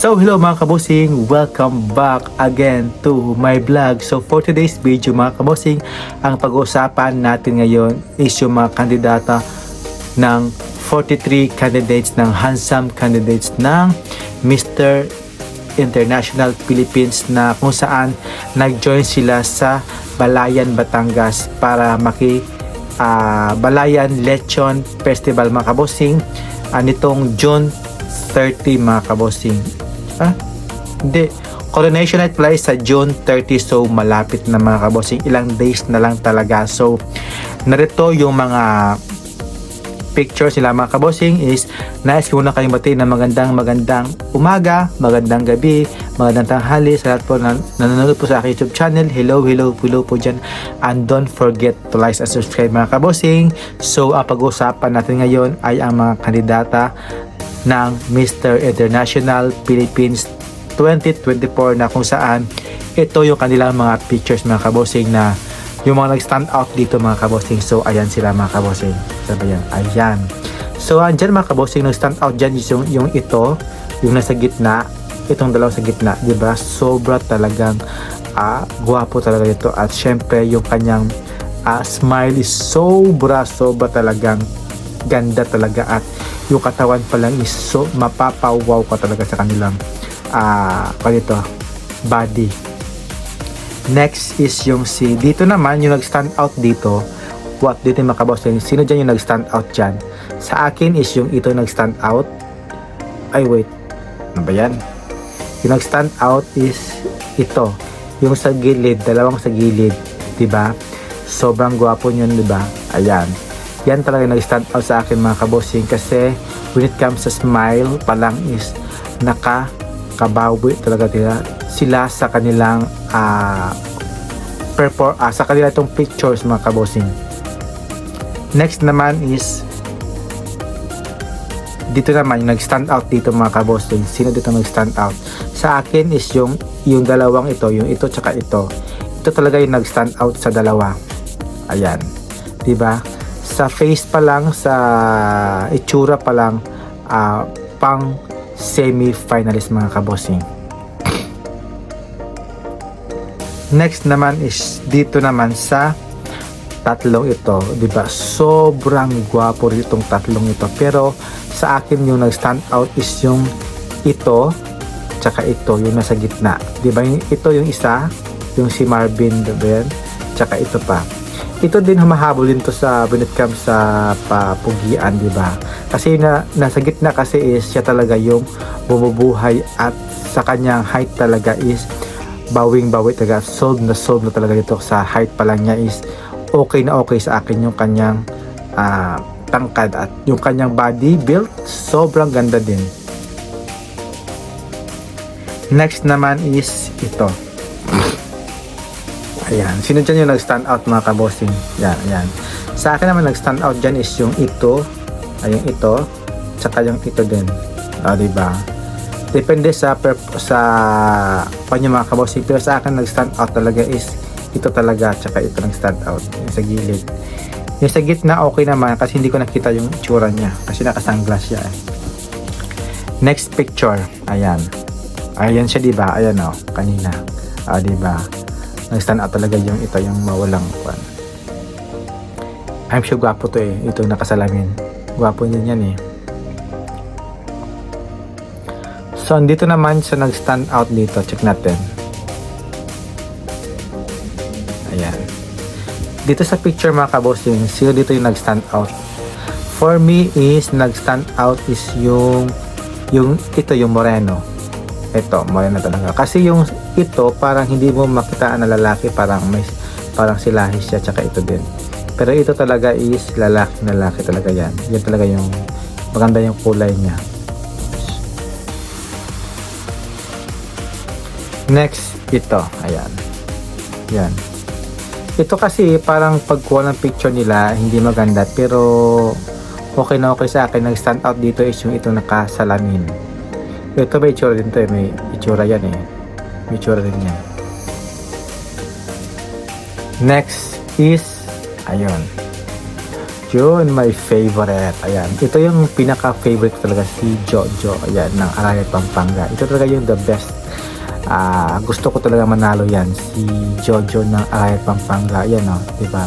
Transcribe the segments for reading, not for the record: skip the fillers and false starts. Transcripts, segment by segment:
So hello mga kabosing, welcome back again to my vlog. So for today's video mga kabosing, ang pag-uusapan natin ngayon is yung mga kandidata ng 43 candidates ng handsome candidates ng Mr. International Philippines na kung saan nag-join sila sa Balayan, Batangas para Balayan Lechon Festival mga kabosing nitong June 30 mga kabosing. Hindi. Coronation Night pala sa June 30, so malapit na mga kabosing. Ilang days na lang talaga. So, narito yung mga pictures nila mga kabosing is nais ko muna kayong batiin na magandang umaga, magandang gabi, magandang tanghali sa lahat po na nanonood po sa aking YouTube channel. Hello po dyan. And don't forget to like and subscribe mga kabosing. So, ang pag-uusapan natin ngayon ay ang mga kandidata ng Mr. International Philippines 2024 na kung saan ito yung kanilang mga pictures mga kabosing na yung mga nag-stand out dito mga kabosing. So ayan sila mga kabosing. Sabi yan, ayan. So andyan mga kabosing, nag-stand out dyan yung ito, yung nasa gitna, itong dalawa sa gitna, diba? Sobra talagang guwapo talaga ito. At syempre yung kanyang smile is sobra talagang ganda talaga. At yung katawan pa lang is so mapapawaw ka talaga sa kanilang body. Next is yung dito naman yung nag-stand out dito. Dito mga kabosing, sino dyan yung nag-stand out dyan? Sa akin is yung ito nag-stand out. Ay wait, ano ba yan? Yung nag-stand out is ito, yung sa gilid, dalawang sa gilid, diba? Sobrang gwapo nyon, diba? Ayan. Yan talaga nag-stand out sa akin mga kabosing kasi when it comes sa smile pa lang is nakakabawi talaga sila sa kanilang sa kanila itong pictures mga kabosing. Next naman is dito naman yung nag-stand out dito mga kabosing. Sino dito nag-stand out? Sa akin is yung dalawang ito, yung ito tsaka ito. Ito talaga yung nag-stand out sa dalawa. Ayan. Diba? Sa face pa lang, sa itsura pa lang, pang semi-finalist mga kabosing. Next naman is dito naman sa tatlong ito, diba? Sobrang gwapo rin itong tatlong ito. Pero sa akin yung nag-stand out is yung ito, tsaka ito, yung nasa gitna. Diba? Ito yung isa, yung si Marvin, diba? Tsaka ito pa. Ito din humahabol din to sa when it comes sa papugian, di ba? Kasi nasa gitna kasi is siya talaga yung bumubuhay at sa kanyang height talaga is bawing-bawi talaga. Solve na talaga dito sa height pa lang niya is okay na okay sa akin yung kanyang tangkad at yung kanyang body build sobrang ganda din. Next naman is ito. Ayan, sino dyan yung nag-stand out mga kabosing? Yan, ayan. Sa akin naman nag-stand out dyan is yung ito, ayun ito, tsaka yung ito din. Diba? Depende sa kanya mga kabosing. Pero sa akin nag-stand out talaga is ito talaga, tsaka ito nag-stand out. Yung sa gilid. Yung sa gitna okay naman kasi hindi ko nakita yung tsura niya. Kasi naka-sunglass siya eh. Next picture. Ayan. Ayan siya diba? Ayan o, kanina. Diba? Nag-stand out talaga yung ito, yung mawalang kwan. I'm sure gwapo to eh. Ito nakasalamin. Gwapo din yan eh. So, dito naman sa nag-stand out dito. Check natin. Ayan. Dito sa picture mga kabosing, sino dito yung nag-stand out? For me is nag-stand out is yung ito, yung moreno. Ito, moreno talaga. Kasi yung ito, parang hindi mo makitaan na lalaki, parang silahis siya, tsaka ito din. Pero ito talaga is lalaki talaga yan. Yan talaga yung maganda yung kulay niya. Next, ito. Ayan. Yan. Ito kasi parang pagkuha ng picture nila, hindi maganda. Pero okay na okay sa akin. Nag-stand out dito is yung ito nakasalamin. Ito may itsura din to eh. May itsura yan eh. May itsura din yan. Next is ayun. Yun, my favorite. Ayan. Ito yung pinaka-favorite talaga, si Jojo. Ayan, ng Arayat Pampanga. Ito talaga yung the best. Gusto ko talaga manalo yan. Si Jojo ng Arayat Pampanga. Ayan, o. Diba?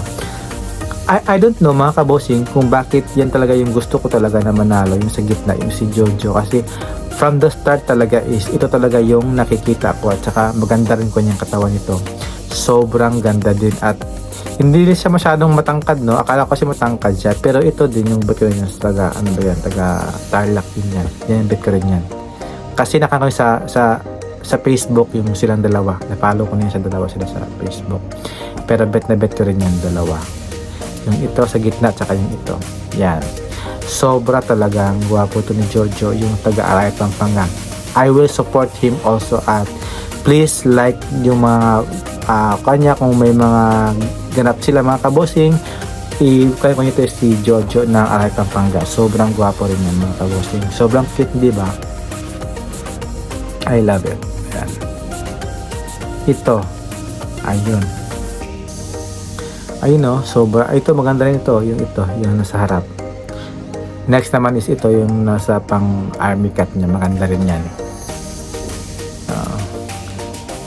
I don't know, mga kabossing, kung bakit yan talaga yung gusto ko talaga na manalo. Yung sa gitna, yung si Jojo. Kasi from the start talaga is, ito talaga yung nakikita ko. At saka maganda rin ko niyang katawan ito. Sobrang ganda din. At hindi rin siya masyadong matangkad, no? Akala ko kasi matangkad siya. Pero ito din yung bet ko rin yan sa taga, ano ba yan? Taga Tarlac din yan. Yan yung bet ko rin yan. Kasi nakakawin sa Facebook yung silang dalawa. Napalo ko na yun sa dalawa sila sa Facebook. Pero bet na bet ko rin yan, dalawa. Yung ito sa gitna, tsaka yung ito. Yan. Sobra talagang gwapo to ni Jojo, yung taga Arayat Pampanga. I will support him also at please like yung mga kanya kung may mga ganap sila mga kabossing, i-kaya ko nito si Jojo ng Arayat Pampanga. Sobrang gwapo rin yan mga kabossing. Sobrang cute, di ba? I love it. Ayan. Ito. Ayun. Ayun o. Sobra. Ito maganda rin ito. Yung nasa harap. Next naman is ito yung nasa pang army cat niya. Maganda rin yan.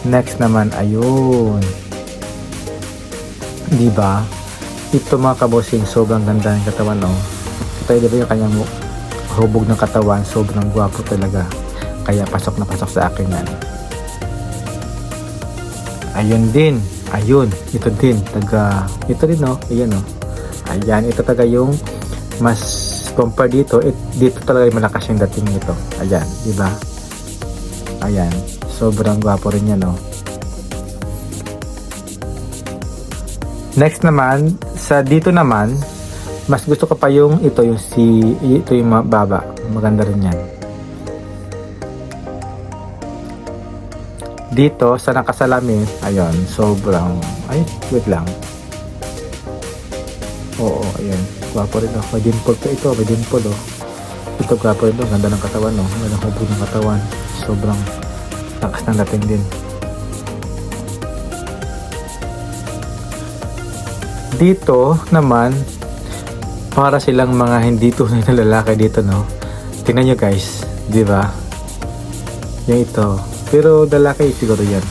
Next naman, ayun. Diba? Ito mga kabossing, sobrang ganda ng katawan, no? Ito, diba yung kanyang hubog ng katawan, sobrang gwapo talaga. Kaya pasok na pasok sa akin yan. Ayun din. Ayun. Ito din. Ito din, no? Ayan, no? Ayan. Ito talaga yung mas compare dito. Dito talaga yung malakas yung dating nito. Ayan. Diba? Ayan. Sobrang gwapo rin yan, no? Next naman, sa dito naman, mas gusto ko pa yung ito yung baba. Maganda rin yan. Dito, sa nakasalamin, ayun, sobrang, wait lang. Oo, ayan. Gwapo rin, no? May dimple to ito, may dimple, oh. Ito, gwapo rin, no? Ganda ng katawan, no? Ganda ng hubog ng katawan. Sobrang lakas ng dating din. Dito naman, para silang mga hindi tunay na lalaki dito, no? Tingnan nyo guys, di ba? Yung ito. Pero lalaki siguro yan.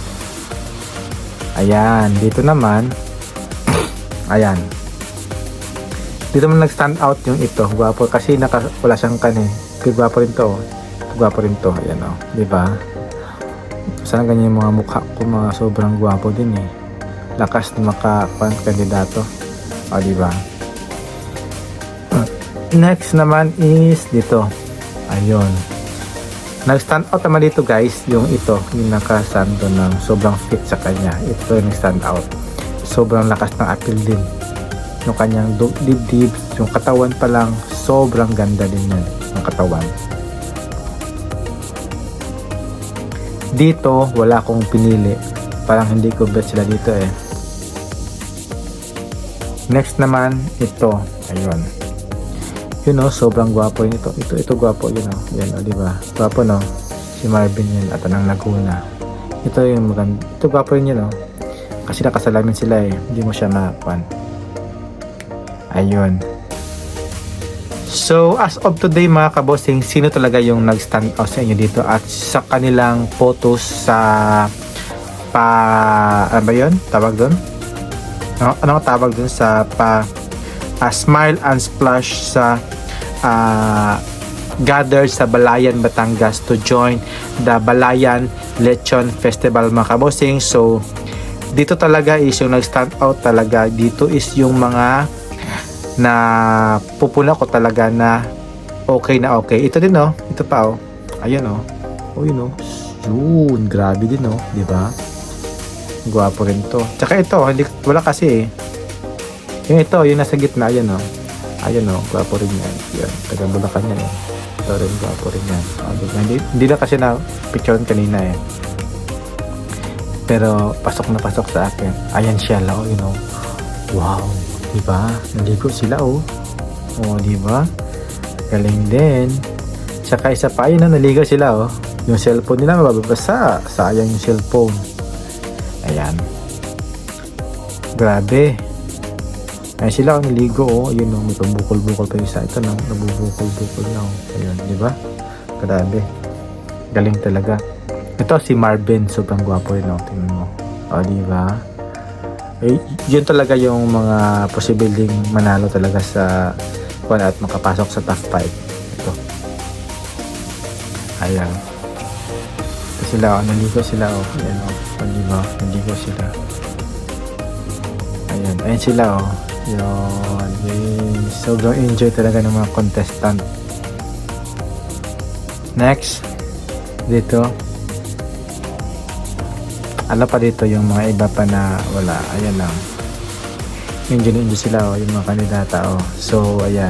Ayan, dito naman, ayan. Dito naman nag-stand out yung ito. Gwapo kasi wala siyang kan eh. Pero gwapo rin to. Gwapo rin to. Ayan o, di ba? Sana ganyan yung mga mukha ko, mga sobrang gwapo din eh. Lakas na kandidato. O, diba? Next naman is dito. Ayun. Nag-stand out naman dito guys, yung ito, yung nakasando ng sobrang fit sa kanya. Ito yung stand out. Sobrang lakas ng appeal din. Yung kanyang dibdib, yung katawan pa lang, sobrang ganda din yan, ang katawan. Dito, wala akong pinili. Parang hindi ko bet sila dito eh. Next naman, ito. Ayun. Yun o, sobrang gwapo yun ito. Ito gwapo yun o. Yan o, diba? Gwapo no? Si Marvin yun at ng Laguna. Ito yung maganda. Ito gwapo yun yun o. Kasi nakasalamin sila eh. Hindi mo siya makakuan. Ayun. So, as of today mga kabossing, sino talaga yung nag-stand out sa inyo dito at sa kanilang photos sa ano ba yun? Tawag doon? Ano tawag doon sa Smile and Splash sa gathered sa Balayan, Batangas to join the Balayan Lechon Festival mga kabossing. So, dito talaga is yung nag-stand out talaga. Dito is yung mga na pupuna ko talaga na okay na okay. Ito din oh, ito pa oh. Ayun oh. Oh yun oh. Yun, grabe din oh, di ba? Gwapo rin to. Tsaka ito, wala kasi eh. Yung ito, yung nasa gitna, ayan oh. Ayan oh, gwapo rin yan. Yan, taga Bulacan yan eh. Ito rin, gwapo rin yan. Hindi na kasi na picturean kanina eh. Pero pasok na pasok sa akin. Ayan siya oh, you know. Wow. Diba? Naligo sila oh. Oh, diba? Galing din. Tsaka isa pa, yun na, naligo sila oh. Yung cellphone nila mababasa. Sayang yung cellphone. Ayan. Grabe. Ayan sila, naligo, oh. Ayun, oh, may pabukol-bukol pa yung isa. Ito na, nabubukol-bukol na, oh. Ayun, di ba? Grabe. Galing talaga. Ito si Marvin, sobrang gwapo rin, oh. Tingnan mo. O, di ba? Eh, yun talaga yung mga posibleng manalo talaga sa at makapasok sa top 5. Ito. Ayan. Ito sila, oh. Naligo sila, oh. Ayan, oh. Di ba? Naligo sila. Ayan. Ayan sila, oh. Yun. Yay. Sobrang enjoy talaga ng mga contestant. Next. Dito. Ano pa dito yung mga iba pa na wala. Ayan lang. Enjoy sila, oh. Yung mga kandidata, oh. So, ayan.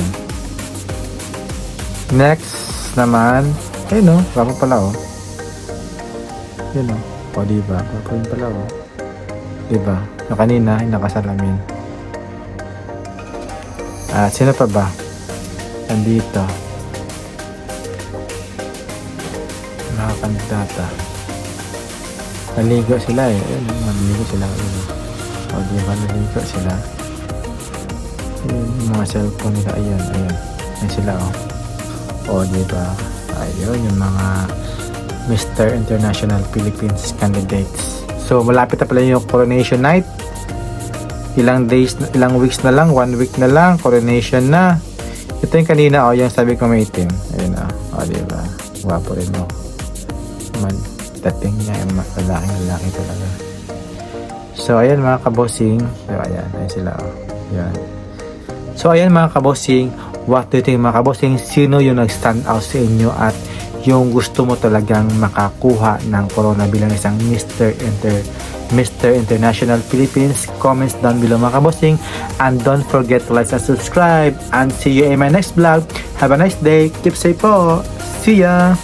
Next naman. Ayun, oh. Gwapo pala, oh. Yun, oh. O, diba? Gwapo yun pala, oh. Diba? Yung kanina, yung nakasalamin. Sino pa ba? Andito. Mga kandidata. Naligo sila, eh. Ayun, naligo sila. Ayun. O, diba? Naligo sila. Ayun, yung mga cellphone nila. Ayan, ayan. Ayan sila, oh. O, diba? Ayun, yung mga Mr. International Philippines candidates. So, malapit na pala yung coronation night. Ilang days, ilang weeks na lang, 1 week na lang, coronation na. Ito yung kanina, oh, yung sabi ko may itim. Ayun, oh, diba? Gwapo rin, oh. Dating niya, yung lalaking talaga. So, ayan mga kabossing. So, ayan sila, oh. Ayan. So, ayan mga kabossing. What do you think mga kabossing? Sino yung nag-stand out sa inyo at yung gusto mo talagang makakuha ng corona bilang isang Mr. International Philippines? Comments down below mga kabossing, and don't forget to like and subscribe, and see you in my next vlog. Have a nice day, keep safe po, see ya.